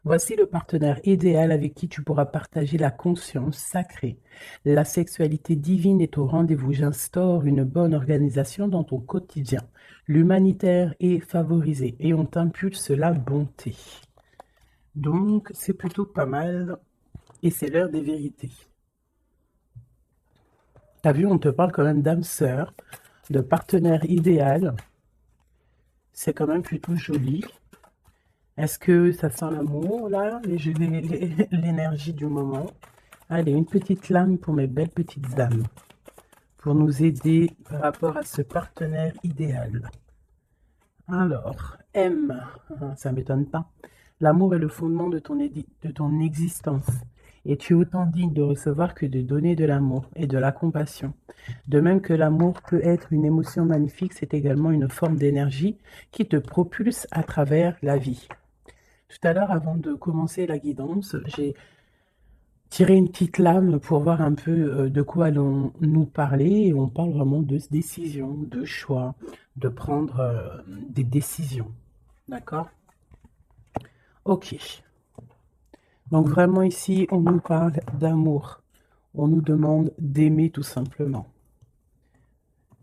Voici le partenaire idéal avec qui tu pourras partager la conscience sacrée. La sexualité divine est au rendez-vous. J'instaure une bonne organisation dans ton quotidien. L'humanitaire est favorisé et on t'impulse la bonté. Donc, c'est plutôt pas mal et c'est l'heure des vérités. T'as vu, on te parle quand même d'âme sœur, de partenaire idéal. C'est quand même plutôt joli. Est-ce que ça sent l'amour, là, l'énergie du moment? Allez, une petite lame pour mes belles petites âmes, pour nous aider par rapport à ce partenaire idéal. Alors, M, ça ne m'étonne pas. L'amour est le fondement de ton existence. Et tu es autant digne de recevoir que de donner de l'amour et de la compassion. De même que l'amour peut être une émotion magnifique, c'est également une forme d'énergie qui te propulse à travers la vie. Tout à l'heure, avant de commencer la guidance, j'ai tiré une petite lame pour voir un peu de quoi allons nous parler. Et on parle vraiment de décision, de choix, de prendre des décisions. D'accord? Ok. Donc vraiment ici, on nous parle d'amour. On nous demande d'aimer tout simplement.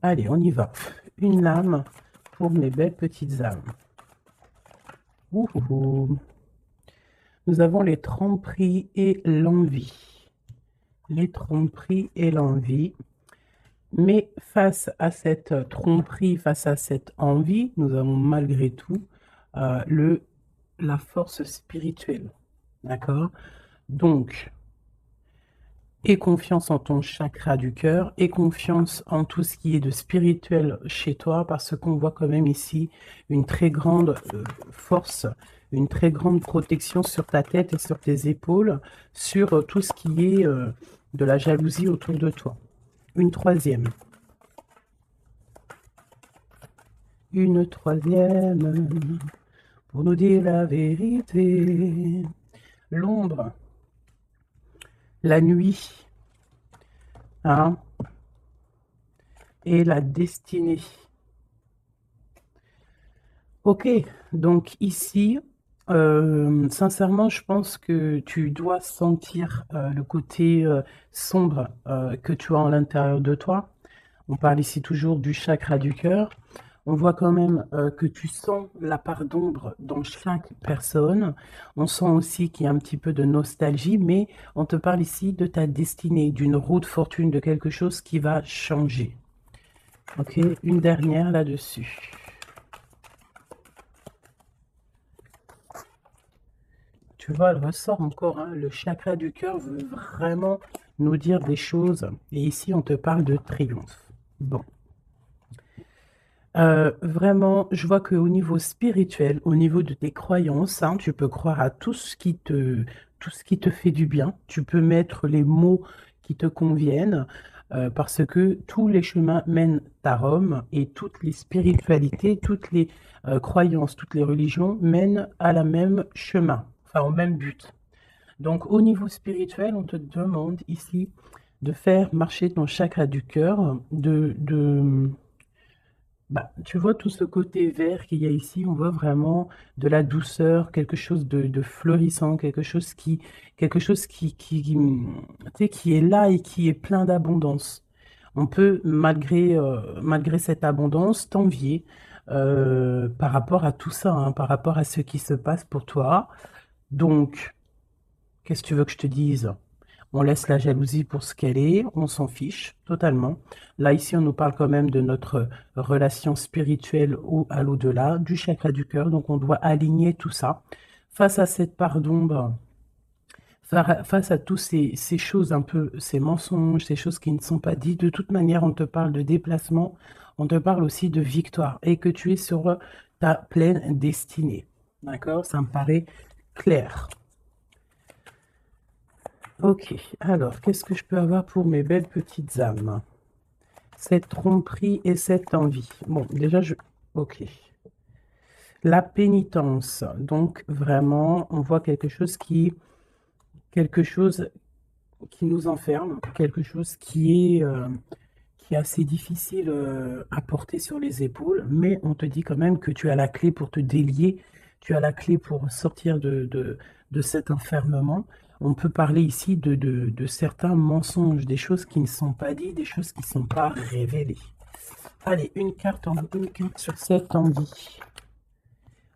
Allez, on y va. Une lame pour mes belles petites âmes. Ouh, ouh, ouh. Nous avons les tromperies et l'envie. Les tromperies et l'envie. Mais face à cette tromperie, face à cette envie, nous avons malgré tout la force spirituelle. D'accord? Donc, aie confiance en ton chakra du cœur, aie confiance en tout ce qui est de spirituel chez toi, parce qu'on voit quand même ici une très grande force, une très grande protection sur ta tête et sur tes épaules, sur tout ce qui est de la jalousie autour de toi. Une troisième. Une troisième, pour nous dire la vérité. L'ombre, la nuit, hein, et la destinée. Ok, donc ici, sincèrement, je pense que tu dois sentir le côté sombre que tu as à l'intérieur de toi. On parle ici toujours du chakra du cœur. On voit quand même que tu sens la part d'ombre dans chaque personne. On sent aussi qu'il y a un petit peu de nostalgie, mais on te parle ici de ta destinée, d'une roue de fortune, de quelque chose qui va changer. Ok, une dernière là-dessus. Tu vois, elle ressort encore, hein, le chakra du cœur veut vraiment nous dire des choses. Et ici, on te parle de triomphe. Bon. Vraiment, je vois qu'au niveau spirituel, au niveau de tes croyances, hein, tu peux croire à tout ce qui te fait du bien. Tu peux mettre les mots qui te conviennent parce que tous les chemins mènent à Rome et toutes les spiritualités, toutes les croyances, toutes les religions mènent à la même chemin, enfin au même but. Donc au niveau spirituel, on te demande ici de faire marcher ton chakra du cœur, bah, tu vois tout ce côté vert qu'il y a ici, on voit vraiment de la douceur, quelque chose de florissant, quelque chose tu sais, qui est là et qui est plein d'abondance. On peut, malgré cette abondance, t'envier par rapport à tout ça, hein, par rapport à ce qui se passe pour toi. Donc, qu'est-ce que tu veux que je te dise? On laisse la jalousie pour ce qu'elle est, on s'en fiche totalement. Là, ici, on nous parle quand même de notre relation spirituelle ou à l'au-delà, du chakra du cœur, donc on doit aligner tout ça. Face à cette part d'ombre, face à tous ces choses un peu, ces mensonges, ces choses qui ne sont pas dites, de toute manière, on te parle de déplacement, on te parle aussi de victoire et que tu es sur ta pleine destinée. D'accord? Ça me paraît clair. Ok, alors, qu'est-ce que je peux avoir pour mes belles petites âmes? Cette tromperie et cette envie. Bon, déjà, ok. La pénitence. Donc, vraiment, on voit quelque chose qui nous enferme, quelque chose qui est assez difficile à porter sur les épaules, mais on te dit quand même que tu as la clé pour te délier tu as la clé pour sortir de cet enfermement. On peut parler ici de certains mensonges, des choses qui ne sont pas dites, des choses qui ne sont pas révélées. Allez, une carte sur cette envie.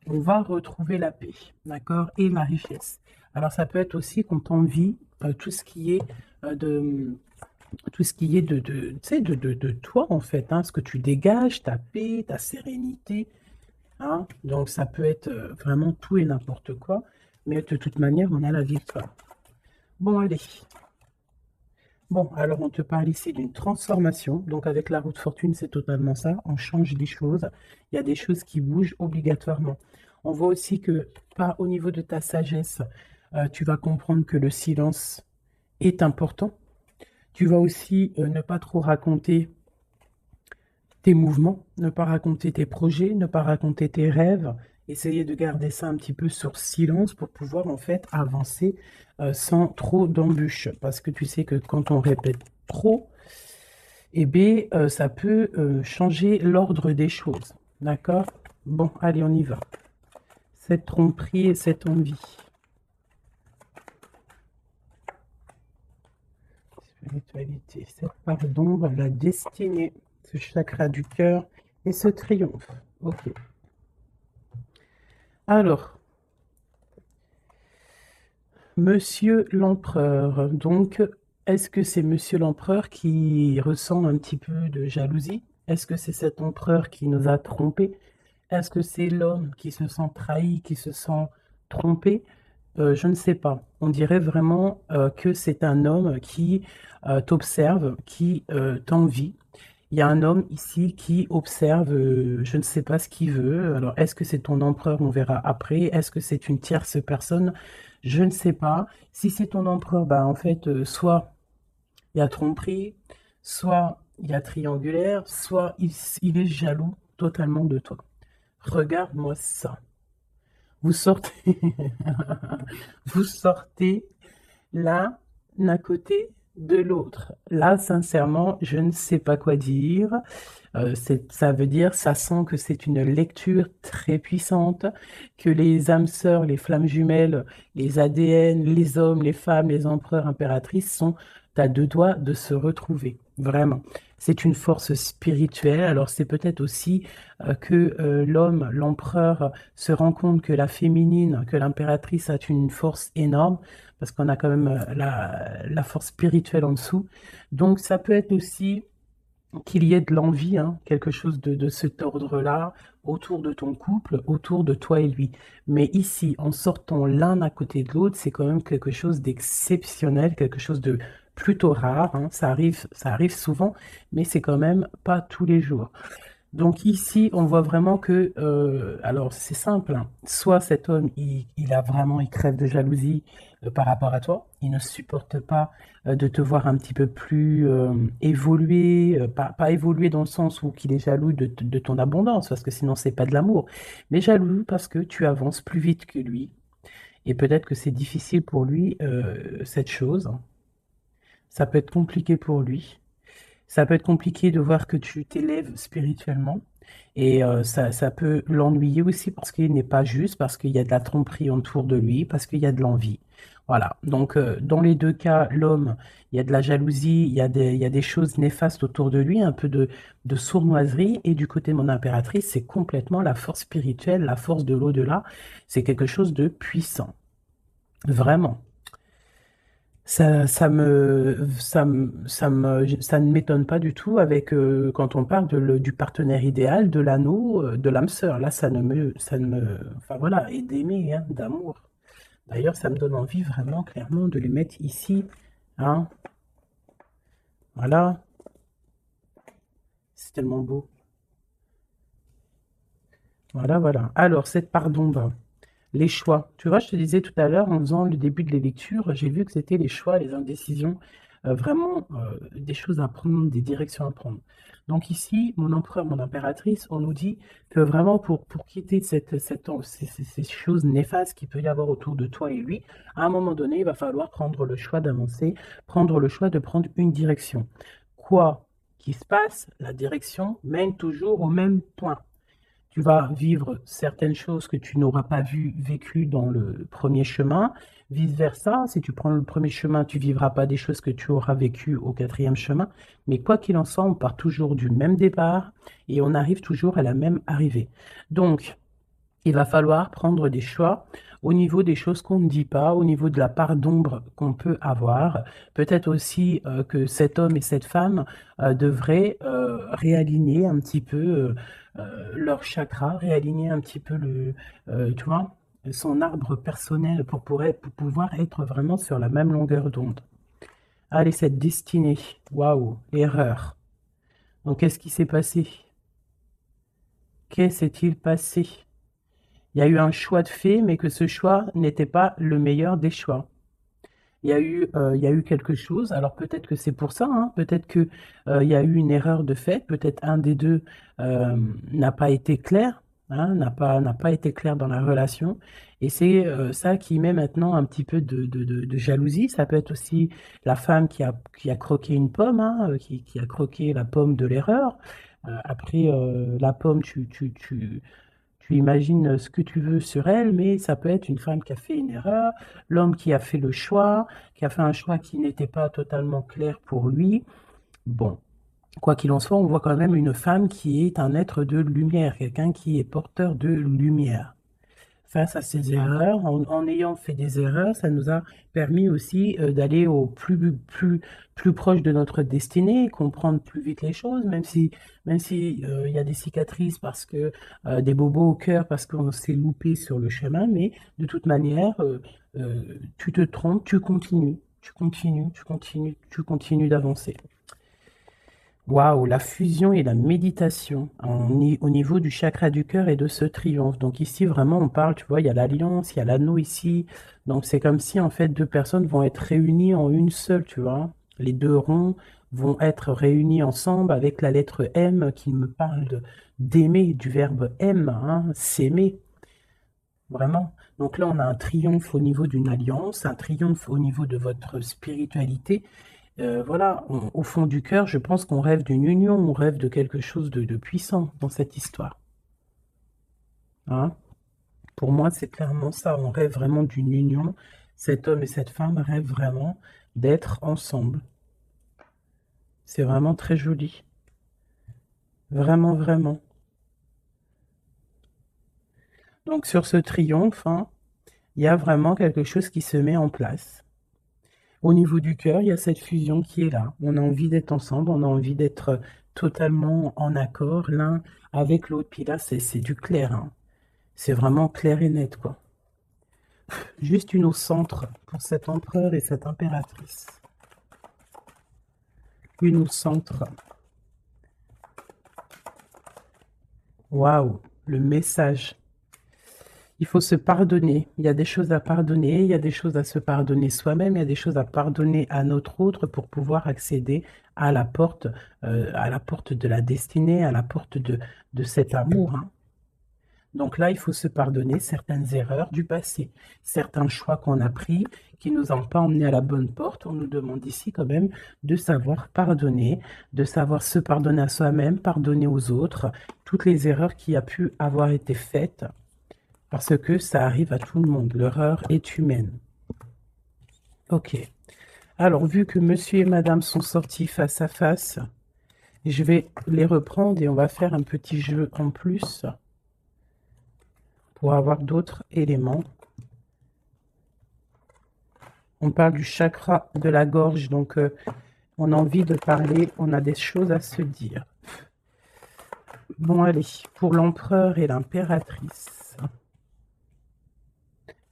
On va retrouver la paix, d'accord, et la richesse. Alors, ça peut être aussi qu'on t'envie tout ce qui est tu sais, de toi, en fait, hein, ce que tu dégages, ta paix, ta sérénité, hein. Donc, ça peut être vraiment tout et n'importe quoi, mais de toute manière, on a la victoire. Bon, allez. Bon, alors on te parle ici d'une transformation. Donc, avec la roue de fortune, c'est totalement ça. On change des choses. Il y a des choses qui bougent obligatoirement. On voit aussi que, pas au niveau de ta sagesse, tu vas comprendre que le silence est important. Tu vas aussi ne pas trop raconter tes mouvements, ne pas raconter tes projets, ne pas raconter tes rêves. Essayer de garder ça un petit peu sur silence pour pouvoir en fait avancer sans trop d'embûches. Parce que tu sais que quand on répète trop, eh bien, ça peut changer l'ordre des choses. D'accord? Bon, allez, on y va. Cette tromperie et cette envie. Spiritualité, cette part d'ombre, la destinée, ce chakra du cœur et ce triomphe. Ok. Alors, Monsieur l'Empereur. Donc, est-ce que c'est Monsieur l'Empereur qui ressent un petit peu de jalousie? Est-ce que c'est cet empereur qui nous a trompés? Est-ce que c'est l'homme qui se sent trahi, qui se sent trompé? Je ne sais pas. On dirait vraiment que c'est un homme qui t'observe, qui t'envie. Il y a un homme ici qui observe, je ne sais pas ce qu'il veut. Alors, est-ce que c'est ton empereur? On verra après. Est-ce que c'est une tierce personne? Je ne sais pas. Si c'est ton empereur, bah, en fait, soit il y a tromperie, soit il y a triangulaire, soit il est jaloux totalement de toi. Regarde-moi ça. Vous sortez, vous sortez l'un d'un côté de l'autre. Là, sincèrement, je ne sais pas quoi dire. Ça veut dire, ça sent que c'est une lecture très puissante, que les âmes sœurs, les flammes jumelles, les ADN, les hommes, les femmes, les empereurs, impératrices sont à deux doigts de se retrouver. Vraiment. C'est une force spirituelle. Alors c'est peut-être aussi que l'homme, l'empereur, se rend compte que la féminine, que l'impératrice a une force énorme, parce qu'on a quand même la force spirituelle en dessous. Donc ça peut être aussi qu'il y ait de l'envie, hein, quelque chose de cet ordre-là, autour de ton couple, autour de toi et lui. Mais ici, en sortant l'un à côté de l'autre, c'est quand même quelque chose d'exceptionnel, quelque chose de plutôt rare, hein. Ça arrive souvent, mais c'est quand même pas tous les jours. Donc ici, on voit vraiment que, alors c'est simple, hein. Soit cet homme, il crève de jalousie par rapport à toi, il ne supporte pas de te voir un petit peu plus évoluer, pas évoluer dans le sens où qu'il est jaloux de ton abondance, parce que sinon c'est pas de l'amour, mais jaloux parce que tu avances plus vite que lui, et peut-être que c'est difficile pour lui cette chose, ça peut être compliqué pour lui. Ça peut être compliqué de voir que tu t'élèves spirituellement et ça peut l'ennuyer aussi parce qu'il n'est pas juste, parce qu'il y a de la tromperie autour de lui, parce qu'il y a de l'envie. Voilà. Donc, dans les deux cas, l'homme, il y a de la jalousie, il y a des choses néfastes autour de lui, un peu de sournoiserie. Et du côté de mon impératrice, c'est complètement la force spirituelle, la force de l'au-delà. C'est quelque chose de puissant. Vraiment. Ça ne m'étonne pas du tout avec quand on parle du partenaire idéal, de l'anneau, de l'âme sœur. Là, enfin voilà, et d'aimer, hein, d'amour. D'ailleurs, ça me donne envie vraiment clairement de les mettre ici, hein. Voilà, c'est tellement beau. Voilà, voilà. Alors, cette part d'ombre, les choix. Tu vois, je te disais tout à l'heure, en faisant le début de les lectures, j'ai vu que c'était les choix, les indécisions, vraiment des choses à prendre, des directions à prendre. Donc ici, mon empereur, mon impératrice, on nous dit que vraiment pour quitter ces choses néfastes qu'il peut y avoir autour de toi et lui, à un moment donné, il va falloir prendre le choix d'avancer, prendre le choix de prendre une direction. Quoi qu'il se passe, la direction mène toujours au même point. Tu vas vivre certaines choses que tu n'auras pas vécues dans le premier chemin. Vice-versa, si tu prends le premier chemin, tu vivras pas des choses que tu auras vécues au quatrième chemin. Mais quoi qu'il en soit, on part toujours du même départ et on arrive toujours à la même arrivée. Donc, il va falloir prendre des choix au niveau des choses qu'on ne dit pas, au niveau de la part d'ombre qu'on peut avoir. Peut-être aussi que cet homme et cette femme devraient réaligner un petit peu leur chakra, réaligner un petit peu tu vois, son arbre personnel pour pouvoir être vraiment sur la même longueur d'onde. Allez, cette destinée, waouh, erreur. Donc, qu'est-ce qui s'est passé? Qu'est-ce s'est-il passé? Il y a eu un choix de fait, mais que ce choix n'était pas le meilleur des choix. Il y a eu quelque chose, alors peut-être que c'est pour ça, hein, peut-être que il y a eu une erreur de fait, peut-être un des deux n'a pas été clair, hein, n'a pas été clair dans la relation, et c'est ça qui met maintenant un petit peu de jalousie. Ça peut être aussi la femme qui a croqué une pomme, hein, qui a croqué la pomme de l'erreur. Après, la pomme, tu imagines ce que tu veux sur elle, mais ça peut être une femme qui a fait une erreur, l'homme qui a fait le choix, qui a fait un choix qui n'était pas totalement clair pour lui. Bon, quoi qu'il en soit, on voit quand même une femme qui est un être de lumière, quelqu'un qui est porteur de lumière. Face à ces erreurs, en ayant fait des erreurs, ça nous a permis aussi d'aller au plus proche de notre destinée, comprendre plus vite les choses, même si il y a des cicatrices parce que des bobos au cœur parce qu'on s'est loupé sur le chemin, mais de toute manière, tu te trompes, tu continues, tu continues, tu continues, tu continues d'avancer. Waouh, la fusion et la méditation au niveau du chakra du cœur et de ce triomphe. Donc ici, vraiment, on parle, tu vois, il y a l'alliance, il y a l'anneau ici. Donc c'est comme si, en fait, deux personnes vont être réunies en une seule, tu vois. Les deux ronds vont être réunis ensemble avec la lettre M qui me parle d'aimer, du verbe aime, hein, s'aimer, vraiment. Donc là, on a un triomphe au niveau d'une alliance, un triomphe au niveau de votre spiritualité. Voilà, au fond du cœur, je pense qu'on rêve d'une union, on rêve de quelque chose de puissant dans cette histoire. Hein. Pour moi, c'est clairement ça, on rêve vraiment d'une union. Cet homme et cette femme rêvent vraiment d'être ensemble. C'est vraiment très joli. Vraiment, vraiment. Donc sur ce triomphe, hein, il y a vraiment quelque chose qui se met en place. Au niveau du cœur, il y a cette fusion qui est là. On a envie d'être ensemble, on a envie d'être totalement en accord l'un avec l'autre. Puis là, c'est du clair, hein. C'est vraiment clair et net, quoi. Juste une au centre pour cet empereur et cette impératrice. Une au centre. Waouh, le message. Il faut se pardonner. Il y a des choses à pardonner, il y a des choses à se pardonner soi-même, il y a des choses à pardonner à notre autre pour pouvoir accéder à la porte de la destinée, à la porte de cet amour, hein. Donc là, il faut se pardonner certaines erreurs du passé, certains choix qu'on a pris qui ne nous ont pas emmenés à la bonne porte. On nous demande ici quand même de savoir pardonner, de savoir se pardonner à soi-même, pardonner aux autres, toutes les erreurs qui a pu avoir été faites, parce que ça arrive à tout le monde. L'erreur est humaine. Ok. Alors, vu que monsieur et madame sont sortis face à face, je vais les reprendre et on va faire un petit jeu en plus pour avoir d'autres éléments. On parle du chakra de la gorge, donc on a envie de parler, on a des choses à se dire. Bon, allez, pour l'empereur et l'impératrice.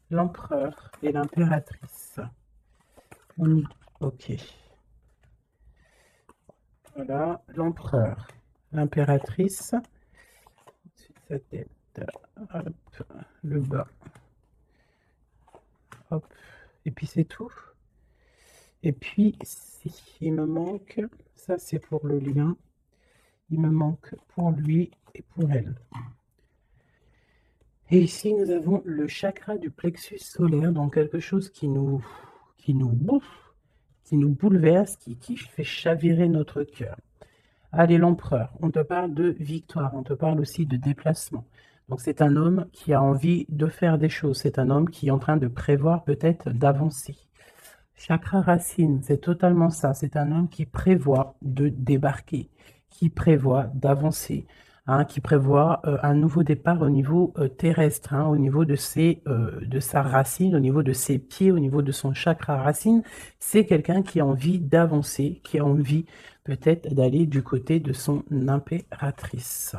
L'empereur et l'impératrice. Ok. Voilà, l'empereur. L'impératrice. Ensuite, sa tête. Hop, le bas. Hop. Et puis c'est tout. Et puis, si, il me manque, ça c'est pour le lien, il me manque pour lui et pour elle. Et ici, nous avons le chakra du plexus solaire, donc quelque chose qui nous bouffe, qui nous bouleverse, qui fait chavirer notre cœur. Allez, l'empereur, on te parle de victoire, on te parle aussi de déplacement. Donc c'est un homme qui a envie de faire des choses, c'est un homme qui est en train de prévoir peut-être d'avancer. Chakra racine, c'est totalement ça. C'est un homme qui prévoit de débarquer, qui prévoit d'avancer, hein, qui prévoit un nouveau départ au niveau terrestre, hein, au niveau de sa racine, au niveau de ses pieds, au niveau de son chakra racine. C'est quelqu'un qui a envie d'avancer, qui a envie peut-être d'aller du côté de son impératrice.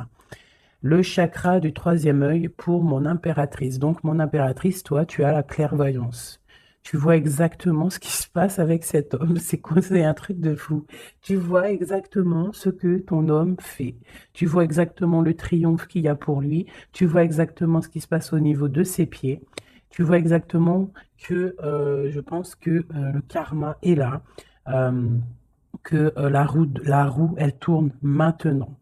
Le chakra du troisième œil pour mon impératrice. Donc, mon impératrice, toi, tu as la clairvoyance. Tu vois exactement ce qui se passe avec cet homme. C'est quoi? C'est un truc de fou. Tu vois exactement ce que ton homme fait. Tu vois exactement le triomphe qu'il y a pour lui. Tu vois exactement ce qui se passe au niveau de ses pieds. Tu vois exactement que je pense que le karma est là, euh, que la roue, elle tourne maintenant.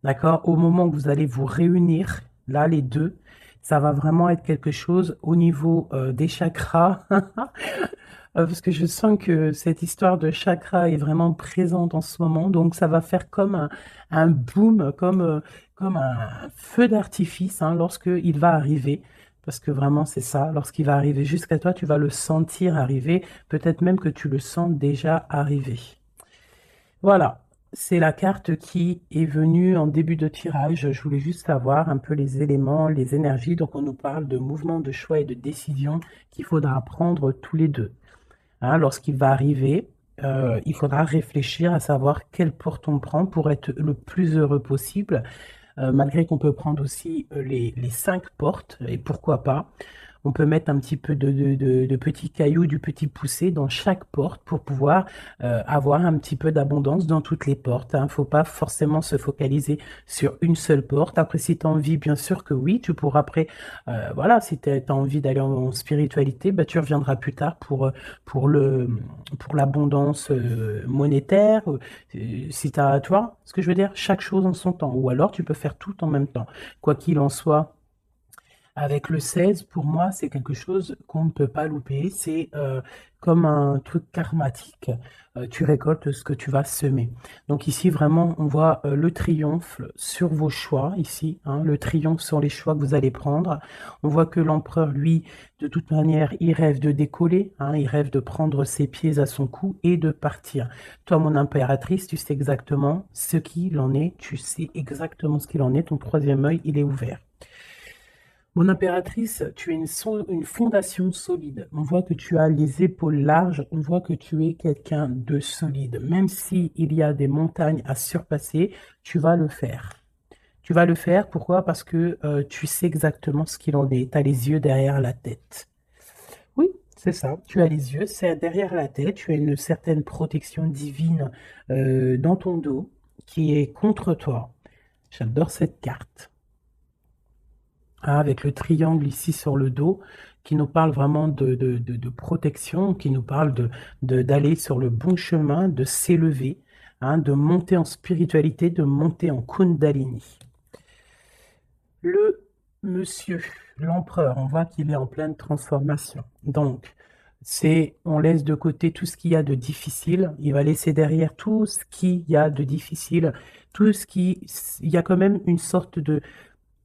D'accord? Au moment où vous allez vous réunir, là, les deux, ça va vraiment être quelque chose au niveau des chakras. Parce que je sens que cette histoire de chakra est vraiment présente en ce moment. Donc, ça va faire comme un boom, comme un feu d'artifice hein, lorsqu'il va arriver. Parce que vraiment, c'est ça. Lorsqu'il va arriver jusqu'à toi, tu vas le sentir arriver. Peut-être même que tu le sens déjà arriver. Voilà, c'est la carte qui est venue en début de tirage. Je voulais juste savoir un peu les éléments, les énergies. Donc, on nous parle de mouvement, de choix et de décision qu'il faudra prendre tous les deux. Hein, lorsqu'il va arriver, il faudra réfléchir à savoir quelle porte on prend pour être le plus heureux possible, malgré qu'on peut prendre aussi les 5 portes, et pourquoi pas. On peut mettre un petit peu de petits cailloux, du petit poussé dans chaque porte pour pouvoir avoir un petit peu d'abondance dans toutes les portes. Il ne faut pas forcément se focaliser sur une seule porte. Après, si tu as envie, bien sûr que oui, tu pourras après, voilà, si tu as envie d'aller en spiritualité, bah, tu reviendras plus tard pour pour l'abondance monétaire. Si tu as, tu vois ce que je veux dire, chaque chose en son temps. Ou alors, tu peux faire tout en même temps. Quoi qu'il en soit, avec le 16, pour moi, c'est quelque chose qu'on ne peut pas louper. C'est comme un truc karmatique. Tu récoltes ce que tu vas semer. Donc ici, vraiment, on voit le triomphe sur vos choix, ici, hein, le triomphe sur les choix que vous allez prendre. On voit que l'empereur, lui, de toute manière, il rêve de décoller, hein, il rêve de prendre ses pieds à son cou et de partir. Toi, mon impératrice, tu sais exactement ce qu'il en est. Tu sais exactement ce qu'il en est. Ton troisième œil, il est ouvert. Mon impératrice, tu es une fondation solide. On voit que tu as les épaules larges, on voit que tu es quelqu'un de solide. Même s'il y a des montagnes à surpasser, tu vas le faire. Tu vas le faire, pourquoi? Parce que tu sais exactement ce qu'il en est. Tu as les yeux derrière la tête. Oui, c'est ça. Tu as les yeux, c'est derrière la tête. Tu as une certaine protection divine dans ton dos qui est contre toi. J'adore cette carte. Hein, avec le triangle ici sur le dos, qui nous parle vraiment de protection, qui nous parle d'aller sur le bon chemin, de s'élever, hein, de monter en spiritualité, de monter en Kundalini. Le monsieur, l'empereur, on voit qu'il est en pleine transformation. Donc, on laisse de côté tout ce qu'il y a de difficile, il va laisser derrière tout ce qu'il y a de difficile, il y a quand même une sorte de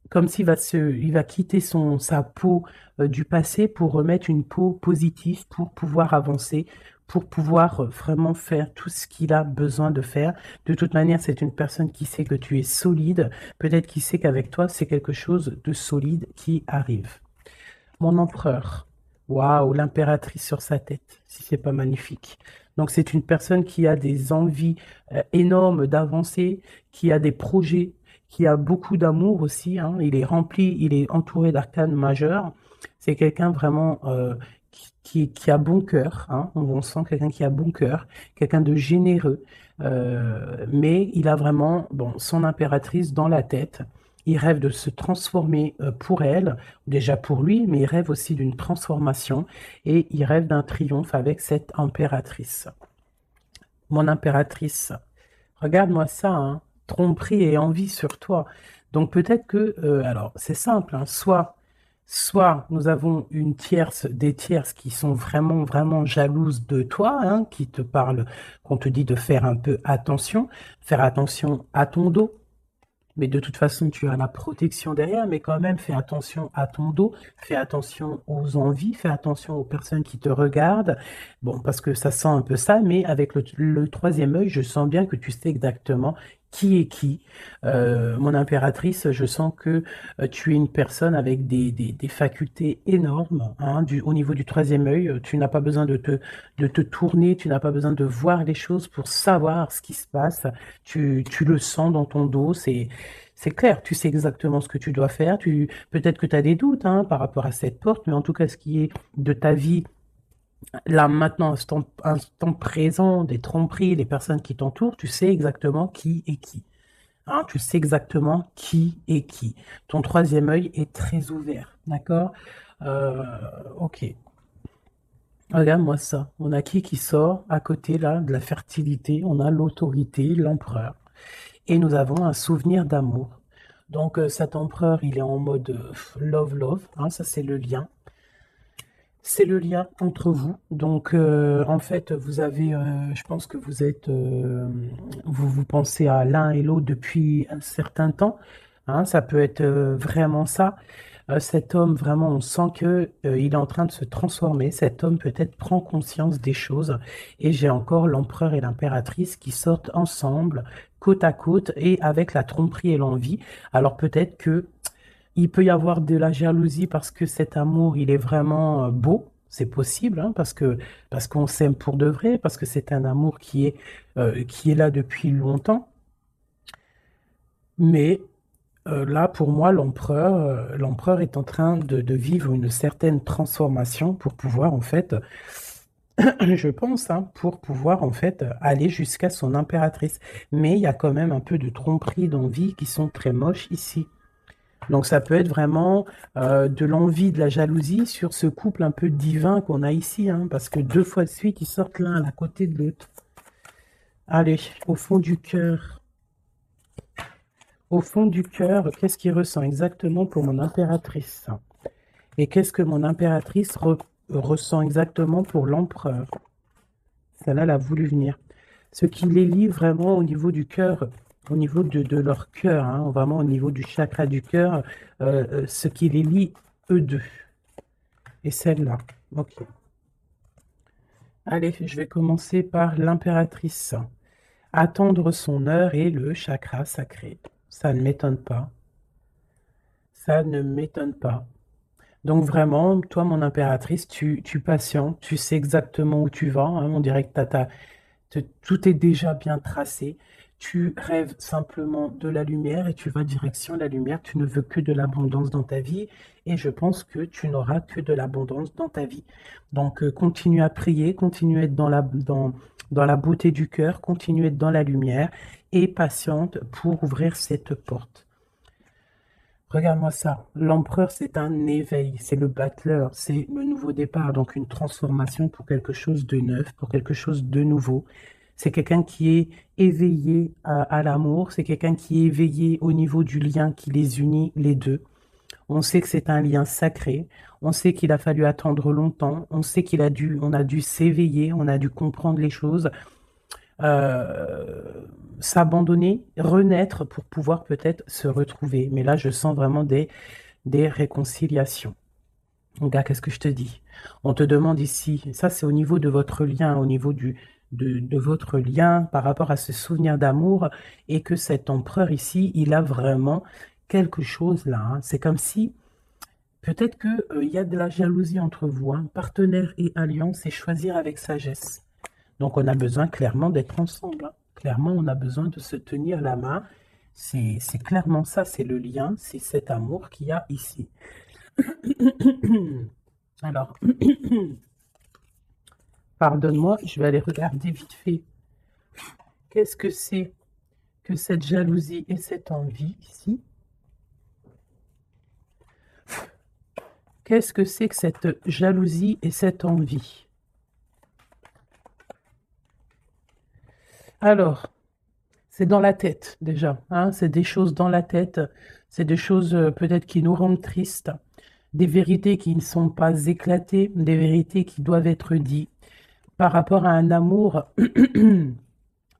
comme il va quitter sa peau du passé pour remettre une peau positive pour pouvoir avancer, pour pouvoir vraiment faire tout ce qu'il a besoin de faire. De toute manière, c'est une personne qui sait que tu es solide, peut-être qu'il sait qu'avec toi, c'est quelque chose de solide qui arrive. Mon empereur, waouh, l'impératrice sur sa tête, si c'est pas magnifique. Donc c'est une personne qui a des envies énormes d'avancer, qui a des projets, qui a beaucoup d'amour aussi, hein. Il est rempli, il est entouré d'arcanes majeurs. C'est quelqu'un vraiment qui a bon cœur, hein. On sent quelqu'un qui a bon cœur, quelqu'un de généreux, mais il a vraiment bon, son impératrice dans la tête. Il rêve de se transformer pour elle, déjà pour lui, mais il rêve aussi d'une transformation et il rêve d'un triomphe avec cette impératrice. Mon impératrice, regarde-moi ça, hein, tromperie et envie sur toi. Donc peut-être que, alors c'est simple, hein, Soit nous avons une tierce, des tierces qui sont vraiment, vraiment jalouses de toi, hein, qui te parlent, qu'on te dit de faire attention à ton dos. Mais de toute façon, tu as la protection derrière, mais quand même, fais attention à ton dos, fais attention aux envies, fais attention aux personnes qui te regardent. Bon, parce que ça sent un peu ça, mais avec le troisième œil, je sens bien que tu sais exactement qui est qui. Mon impératrice, je sens que tu es une personne avec des facultés énormes, hein, au niveau du troisième œil. Tu n'as pas besoin de te tourner, tu n'as pas besoin de voir les choses pour savoir ce qui se passe. Tu le sens dans ton dos, c'est clair, tu sais exactement ce que tu dois faire. Peut-être que tu as des doutes, hein, par rapport à cette porte, mais en tout cas, ce qui est de ta vie, là, maintenant, instant présent, des tromperies, les personnes qui t'entourent, tu sais exactement qui est qui. Hein, tu sais exactement qui est qui. Ton troisième œil est très ouvert, d'accord? Euh, ok. Regarde-moi ça. On a qui sort à côté là de la fertilité? On a l'autorité, l'empereur. Et nous avons un souvenir d'amour. Donc cet empereur, il est en mode love, love, hein, ça c'est le lien. C'est le lien entre vous. Donc en fait, vous avez, je pense que vous pensez à l'un et l'autre depuis un certain temps. Hein, ça peut être vraiment ça. Cet homme, vraiment, on sent que il est en train de se transformer. Cet homme peut-être prend conscience des choses. Et j'ai encore l'empereur et l'impératrice qui sortent ensemble, côte à côte, et avec la tromperie et l'envie. Alors peut-être que il peut y avoir de la jalousie parce que cet amour, il est vraiment beau. C'est possible, hein, parce qu'on s'aime pour de vrai, parce que c'est un amour qui est là depuis longtemps. Mais là, pour moi, l'empereur est en train de vivre une certaine transformation pour pouvoir, en fait, je pense, hein, pour pouvoir, en fait, aller jusqu'à son impératrice. Mais il y a quand même un peu de tromperie d'envie qui sont très moches ici. Donc ça peut être vraiment de l'envie, de la jalousie sur ce couple un peu divin qu'on a ici, hein, parce que 2 fois de suite, ils sortent l'un à côté de l'autre. Allez, au fond du cœur. Au fond du cœur, qu'est-ce qu'il ressent exactement pour mon impératrice? Et qu'est-ce que mon impératrice ressent exactement pour l'empereur? Celle-là, elle a voulu venir. Ce qui les lie vraiment au niveau du cœur, au niveau de leur cœur, hein, vraiment au niveau du chakra du cœur, ce qui les lie, eux deux. Et celle-là. Ok. Allez, je vais commencer par l'impératrice. Attendre son heure et le chakra sacré. Ça ne m'étonne pas. Ça ne m'étonne pas. Donc vraiment, toi, mon impératrice, tu patientes, tu sais exactement où tu vas, hein. On dirait que tout est déjà bien tracé. Tu rêves simplement de la lumière et tu vas direction la lumière. Tu ne veux que de l'abondance dans ta vie et je pense que tu n'auras que de l'abondance dans ta vie. Donc continue à prier, continue à être dans la beauté du cœur, continue à être dans la lumière et patiente pour ouvrir cette porte. Regarde-moi ça. L'empereur, c'est un éveil, c'est le battleur, c'est le nouveau départ, donc une transformation pour quelque chose de neuf, pour quelque chose de nouveau. C'est quelqu'un qui est éveillé à l'amour, c'est quelqu'un qui est éveillé au niveau du lien qui les unit, les deux. On sait que c'est un lien sacré, on sait qu'il a fallu attendre longtemps, on sait on a dû s'éveiller, on a dû comprendre les choses, euh, s'abandonner, renaître pour pouvoir peut-être se retrouver. Mais là, je sens vraiment des réconciliations. Regarde, qu'est-ce que je te dis? On te demande ici, ça c'est au niveau de votre lien, au niveau de votre lien par rapport à ce souvenir d'amour, et que cet empereur ici, il a vraiment quelque chose là, hein. C'est comme si peut-être qu'il y a de la jalousie entre vous, hein. Partenaire et alliance, et choisir avec sagesse. Donc on a besoin clairement d'être ensemble, hein. Clairement, on a besoin de se tenir la main. C'est clairement ça, c'est le lien, c'est cet amour qu'il y a ici. Alors, pardonne-moi, je vais aller regarder vite fait. Qu'est-ce que c'est que cette jalousie et cette envie ici? Qu'est-ce que c'est que cette jalousie et cette envie? Alors, c'est dans la tête déjà, hein, c'est des choses dans la tête, c'est des choses peut-être qui nous rendent tristes. des vérités qui ne sont pas éclatées, des vérités qui doivent être dites par rapport à un amour,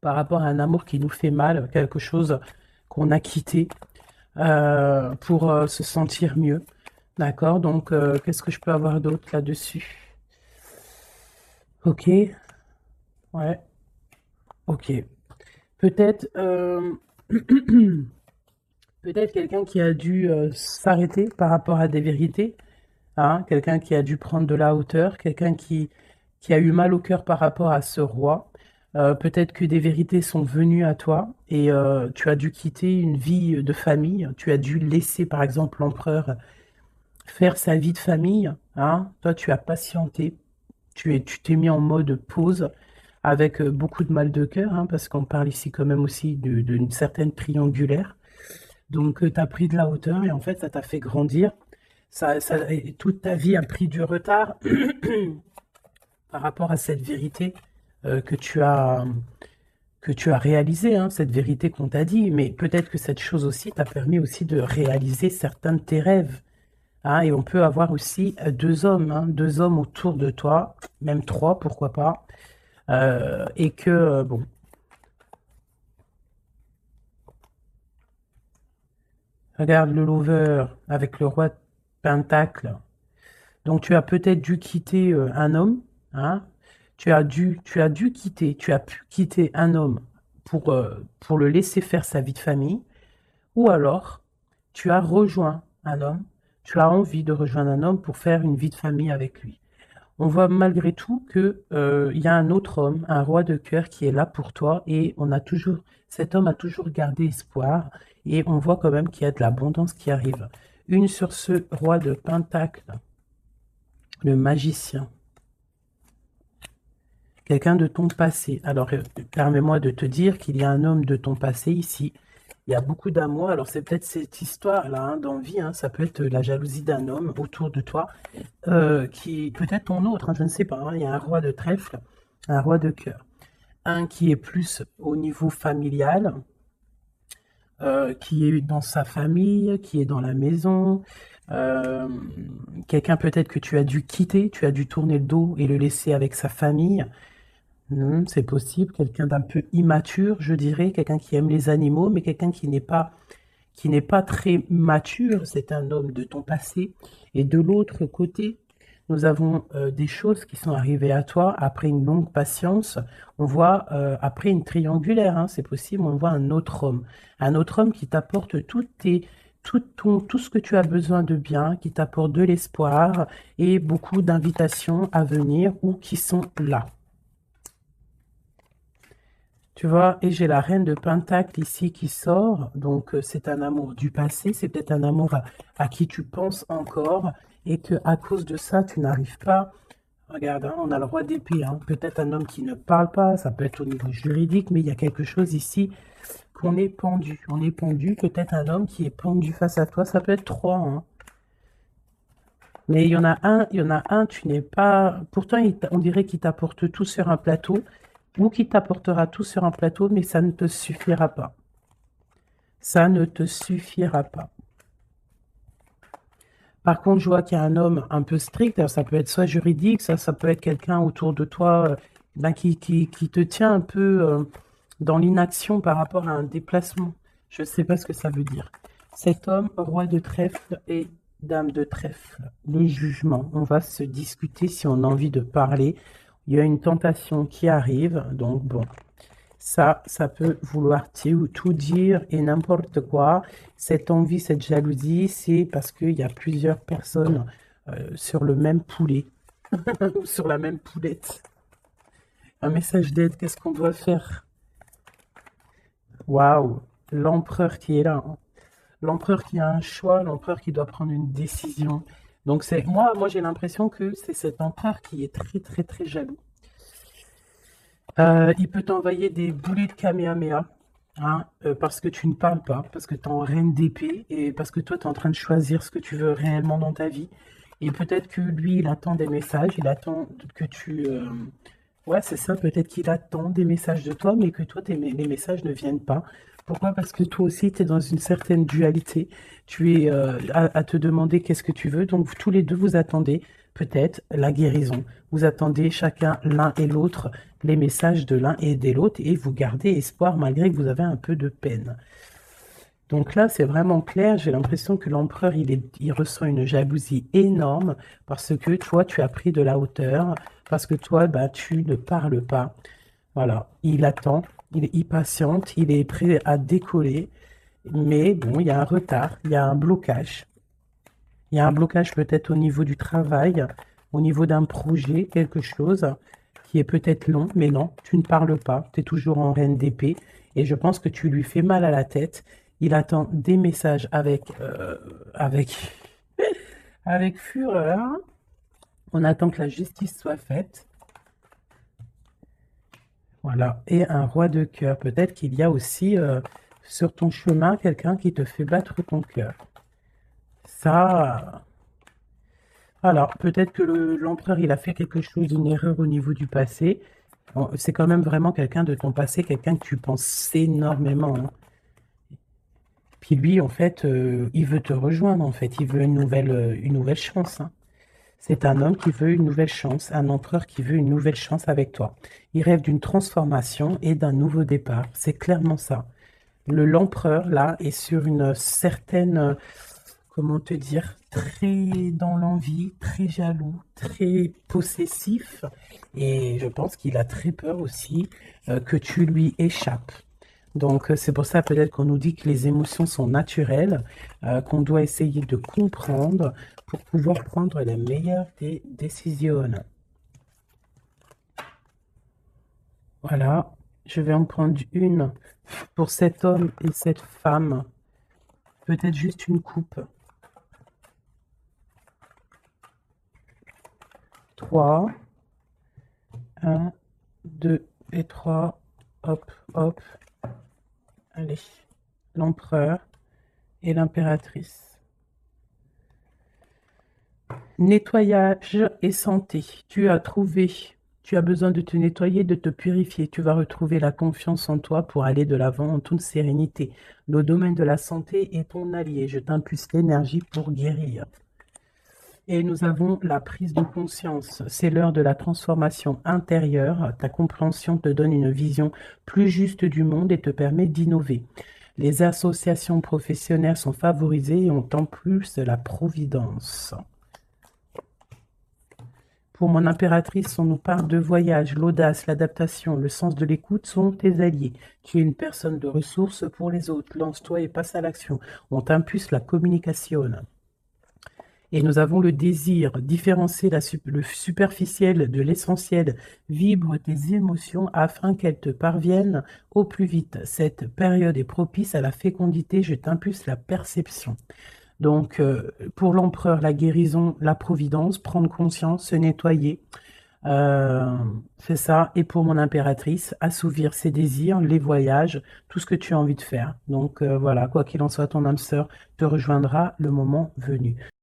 par rapport à un amour qui nous fait mal, quelque chose qu'on a quitté pour se sentir mieux. D'accord? Donc, qu'est-ce que je peux avoir d'autre là-dessus? Ok, ouais, ok. Peut-être peut-être quelqu'un qui a dû s'arrêter par rapport à des vérités, hein, quelqu'un qui a dû prendre de la hauteur, quelqu'un qui a eu mal au cœur par rapport à ce roi. Peut-être que des vérités sont venues à toi et tu as dû quitter une vie de famille. Tu as dû laisser, par exemple, l'empereur faire sa vie de famille. Hein. Toi, tu as patienté. Tu t'es mis en mode pause avec beaucoup de mal de cœur, hein, parce qu'on parle ici quand même aussi d'une certaine triangulaire. Donc, tu as pris de la hauteur et en fait, ça t'a fait grandir. Et toute ta vie a pris du retard par rapport à cette vérité euh, que tu as, que tu as réalisée, hein, cette vérité qu'on t'a dit. Mais peut-être que cette chose aussi t'a permis aussi de réaliser certains de tes rêves. Hein, et on peut avoir aussi deux hommes autour de toi, même trois, pourquoi pas. Et que, bon, regarde le lover avec le roi de Pentacle. Donc tu as peut-être dû quitter un homme, hein. Tu as dû quitter, tu as pu quitter un homme pour le laisser faire sa vie de famille, ou alors tu as rejoint un homme, tu as envie de rejoindre un homme pour faire une vie de famille avec lui. On voit malgré tout que il y a un autre homme, un roi de cœur qui est là pour toi et cet homme a toujours gardé espoir et on voit quand même qu'il y a de l'abondance qui arrive. Une sur ce roi de Pentacle, le magicien, quelqu'un de ton passé. Alors, permets-moi de te dire qu'il y a un homme de ton passé ici. Il y a beaucoup d'amour. Alors, c'est peut-être cette histoire-là hein, d'envie. Hein, ça peut être la jalousie d'un homme autour de toi, qui peut-être ton autre. Hein, je ne sais pas. Hein, il y a un roi de trèfle, un roi de cœur. Un qui est plus au niveau familial, qui est dans sa famille, qui est dans la maison. Euh, Quelqu'un peut-être que tu as dû quitter, tu as dû tourner le dos et le laisser avec sa famille. C'est possible, quelqu'un d'un peu immature, je dirais, quelqu'un qui aime les animaux, mais quelqu'un qui n'est pas très mature, c'est un homme de ton passé. Et de l'autre côté, nous avons des choses qui sont arrivées à toi après une longue patience. On voit, après une triangulaire, hein, c'est possible, on voit un autre homme qui t'apporte tout ce que tu as besoin de bien, qui t'apporte de l'espoir et beaucoup d'invitations à venir ou qui sont là. Tu vois, et j'ai la reine de Pentacle ici qui sort, donc c'est un amour du passé, c'est peut-être un amour à qui tu penses encore, et que à cause de ça, tu n'arrives pas. Regarde, hein, on a le roi d'épée, hein, peut-être un homme qui ne parle pas, ça peut être au niveau juridique, mais il y a quelque chose ici qu'on est pendu. On est pendu, peut-être un homme qui est pendu face à toi, ça peut être trois, hein. Mais il y en a un, tu n'es pas. Pourtant, on dirait qu'il t'apporte tout sur un plateau, ou qui t'apportera tout sur un plateau, mais ça ne te suffira pas. Ça ne te suffira pas. Par contre, je vois qu'il y a un homme un peu strict, alors ça peut être soit juridique, ça peut être quelqu'un autour de toi ben, qui te tient un peu dans l'inaction par rapport à un déplacement. Je ne sais pas ce que ça veut dire. Cet homme, roi de trèfle et dame de trèfle, le jugement. On va se discuter si on a envie de parler. Il y a une tentation qui arrive, donc bon. Ça peut vouloir tout dire et n'importe quoi. Cette envie, cette jalousie, c'est parce qu'il y a plusieurs personnes sur le même poulet, ou sur la même poulette. Un message d'aide, qu'est-ce qu'on doit faire? Waouh, l'empereur qui est là, hein. L'empereur qui a un choix, l'empereur qui doit prendre une décision. Donc c'est moi j'ai l'impression que c'est cet empereur qui est très très très jaloux. Il peut t'envoyer des boulets de Kamehameha, hein, parce que tu ne parles pas, parce que tu es en reine d'épée, et parce que toi, tu es en train de choisir ce que tu veux réellement dans ta vie. Et peut-être que lui, il attend des messages, il attend que tu... Ouais, c'est ça, peut-être qu'il attend des messages de toi, mais que toi, les messages ne viennent pas. Pourquoi? Parce que toi aussi, tu es dans une certaine dualité. Tu es à te demander qu'est-ce que tu veux. Donc, tous les deux, vous attendez peut-être la guérison. Vous attendez chacun, l'un et l'autre, les messages de l'un et de l'autre, et vous gardez espoir malgré que vous avez un peu de peine. Donc là, c'est vraiment clair. J'ai l'impression que l'empereur, il ressent une jalousie énorme parce que toi, tu as pris de la hauteur, parce que toi, bah, tu ne parles pas. Voilà, il attend, il patiente, il est prêt à décoller. Mais bon, il y a un retard, il y a un blocage. Il y a un blocage peut-être au niveau du travail, au niveau d'un projet, quelque chose qui est peut-être long, mais non, tu ne parles pas. Tu es toujours en reine d'épée et je pense que tu lui fais mal à la tête. Il attend des messages avec, avec fureur. On attend que la justice soit faite. Voilà. Et un roi de cœur. Peut-être qu'il y a aussi sur ton chemin quelqu'un qui te fait battre ton cœur. Ça, alors peut-être que l'empereur, il a fait quelque chose, une erreur au niveau du passé. Bon, c'est quand même vraiment quelqu'un de ton passé, quelqu'un que tu penses énormément, hein. Puis lui, en fait, il veut te rejoindre, en fait. Il veut une nouvelle chance, hein. C'est un homme qui veut une nouvelle chance, un empereur qui veut une nouvelle chance avec toi. Il rêve d'une transformation et d'un nouveau départ. C'est clairement ça. L'empereur, là, est sur une certaine, comment te dire, très dans l'envie, très jaloux, très possessif. Et je pense qu'il a très peur aussi que tu lui échappes. Donc, c'est pour ça peut-être qu'on nous dit que les émotions sont naturelles, qu'on doit essayer de comprendre pour pouvoir prendre les meilleures des décisions. Voilà, je vais en prendre une pour cet homme et cette femme. Peut-être juste une coupe. 3, 1, 2 et 3. Hop, hop. Allez, l'empereur et l'impératrice. Nettoyage et santé. Tu as trouvé, tu as besoin de te nettoyer, de te purifier. Tu vas retrouver la confiance en toi pour aller de l'avant en toute sérénité. Le domaine de la santé est ton allié. Je t'impulse l'énergie pour guérir. Et nous avons la prise de conscience. C'est l'heure de la transformation intérieure. Ta compréhension te donne une vision plus juste du monde et te permet d'innover. Les associations professionnelles sont favorisées et ont en plus la providence. Pour mon impératrice, on nous parle de voyage, l'audace, l'adaptation, le sens de l'écoute sont tes alliés. Tu es une personne de ressources pour les autres. Lance-toi et passe à l'action. On t'impulse la communication. Et nous avons le désir, différencier le superficiel de l'essentiel, vibre tes émotions afin qu'elles te parviennent au plus vite. Cette période est propice à la fécondité, je t'impulse la perception. Donc, pour l'empereur, la guérison, la providence, prendre conscience, se nettoyer, c'est ça. Et pour mon impératrice, assouvir ses désirs, les voyages, tout ce que tu as envie de faire. Donc, voilà, quoi qu'il en soit, ton âme sœur te rejoindra le moment venu.